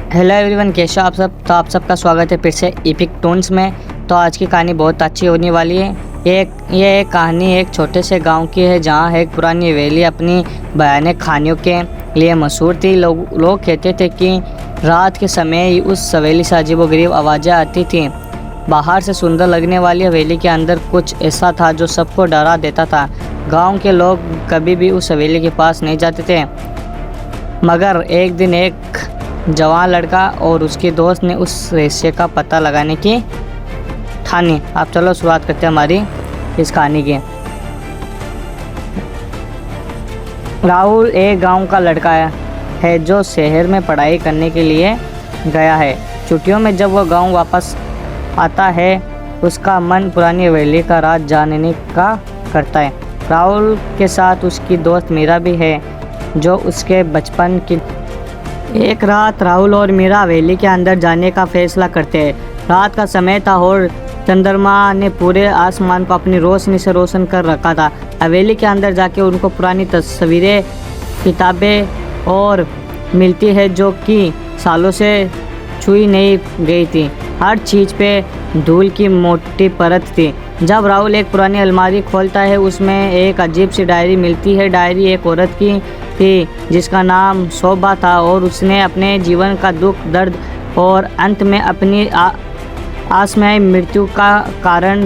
Hello everyone, कैसे हो आप सब। तो आप सबका स्वागत है फिर से एपिक टोन्स में। तो आज की कहानी बहुत अच्छी होने वाली है। ये एक कहानी एक छोटे से गांव की है जहां एक पुरानी हवेली अपनी भयानक कहानियों के लिए मशहूर थी। लोग कहते थे कि रात के समय उस हवेली से अजीबोगरीब आवाज़ें आती थीं। बाहर से सुंदर लगने वाली हवेली के अंदर कुछ ऐसा था जो सबको डरा देता था। गाँव के लोग कभी भी उस हवेली के पास नहीं जाते थे, मगर एक दिन एक जवान लड़का और उसके दोस्त ने उस रहस्य का पता लगाने की ठानी। अब चलो शुरुआत करते हैं हमारी इस कहानी की। राहुल एक गांव का लड़का है जो शहर में पढ़ाई करने के लिए गया है। छुट्टियों में जब वह गांव वापस आता है, उसका मन पुरानी हवेली का राज जानने का करता है। राहुल के साथ उसकी दोस्त मीरा भी है, जो उसके बचपन की। एक रात राहुल और मीरा हवेली के अंदर जाने का फैसला करते हैं। रात का समय था और चंद्रमा ने पूरे आसमान को अपनी रोशनी से रोशन कर रखा था। हवेली के अंदर जाके उनको पुरानी तस्वीरें, किताबें और मिलती है जो कि सालों से छुई नहीं गई थी। हर चीज़ पे धूल की मोटी परत थी। जब राहुल एक पुरानी अलमारी खोलता है, उसमें एक अजीब सी डायरी मिलती है। डायरी एक औरत की थी जिसका नाम शोभा था और उसने अपने जीवन का दुख, दर्द और अंत में अपनी आसमय मृत्यु का कारण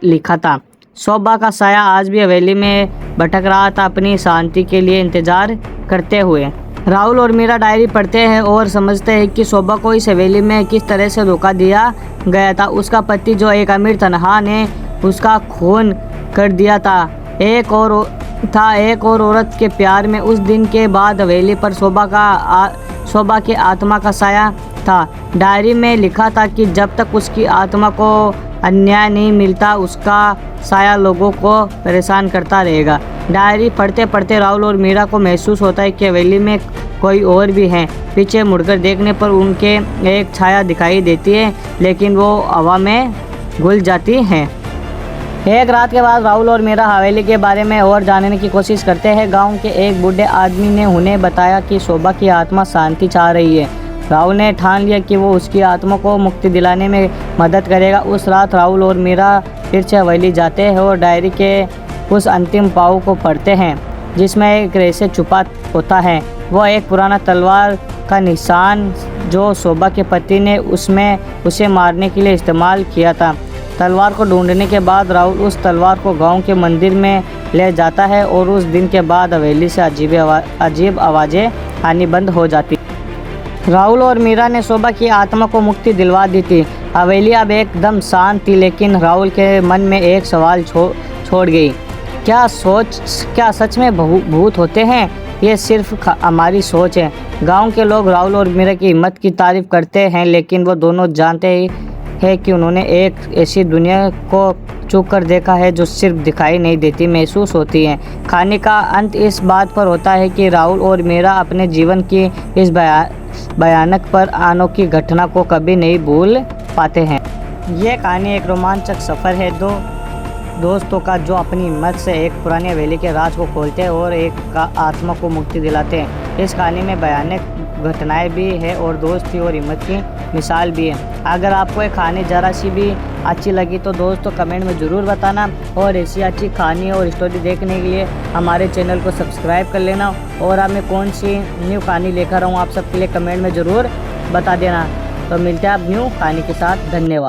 लिखा था। शोभा का साया आज भी हवेली में भटक रहा था, अपनी शांति के लिए इंतजार करते हुए। राहुल और मीरा डायरी पढ़ते हैं और समझते हैं कि शोभा को इस हवेली में किस तरह से धोखा दिया गया था। उसका पति, जो एक अमीर तनहा, ने उसका खून कर दिया था। एक और औरत के प्यार में। उस दिन के बाद हवेली पर शोभा की आत्मा का साया था। डायरी में लिखा था कि जब तक उसकी आत्मा को अन्याय नहीं मिलता, उसका साया लोगों को परेशान करता रहेगा। डायरी पढ़ते पढ़ते राहुल और मीरा को महसूस होता है कि हवेली में कोई और भी है। पीछे मुड़कर देखने पर उनके एक छाया दिखाई देती है, लेकिन वो हवा में घुल जाती है। एक रात के बाद राहुल और मीरा हवेली के बारे में और जानने की कोशिश करते हैं। गांव के एक बूढ़े आदमी ने उन्हें बताया कि शोभा की आत्मा शांति चाह रही है। राहुल ने ठान लिया कि वो उसकी आत्मा को मुक्ति दिलाने में मदद करेगा। उस रात राहुल और मीरा फिर से हवेली जाते हैं और डायरी के उस अंतिम पाव को पढ़ते हैं जिसमें एक रहस्य छुपा होता है। वह एक पुराना तलवार का निशान जो शोभा के पति ने उसे मारने के लिए इस्तेमाल किया था। तलवार को ढूंढने के बाद राहुल उस तलवार को गांव के मंदिर में ले जाता है और उस दिन के बाद हवेली से अजीब आवाज़ें आनी बंद हो जाती। राहुल और मीरा ने शोभा की आत्मा को मुक्ति दिलवा दी थी। हवेली अब एकदम शांत थी, लेकिन राहुल के मन में एक सवाल छोड़ गई। क्या सच में भूत होते हैं? ये सिर्फ हमारी सोच है। गांव के लोग राहुल और मीरा की हिम्मत की तारीफ करते हैं, लेकिन वो दोनों जानते हैं कि उन्होंने एक ऐसी दुनिया को छू कर देखा है जो सिर्फ दिखाई नहीं देती, महसूस होती है। कहानी का अंत इस बात पर होता है कि राहुल और मीरा अपने जीवन की इस भयानक पर अनोखी घटना को कभी नहीं भूल पाते हैं। ये कहानी एक रोमांचक सफ़र है दो दोस्तों का, जो अपनी हिम्मत से एक पुरानी हवेली के राज को खोलते हैं और एक का आत्मा को मुक्ति दिलाते हैं। इस कहानी में भयानक घटनाएं भी है और दोस्ती और हिम्मत की मिसाल भी है। अगर आपको ये कहानी ज़रा सी भी अच्छी लगी तो दोस्तों कमेंट में ज़रूर बताना, और ऐसी अच्छी कहानी और स्टोरी देखने के लिए हमारे चैनल को सब्सक्राइब कर लेना। और अब मैं कौन सी न्यू कहानी लेकर आऊँ आप सबके लिए कमेंट में ज़रूर बता देना। तो मिलते हैं आप न्यू कहानी के साथ। धन्यवाद।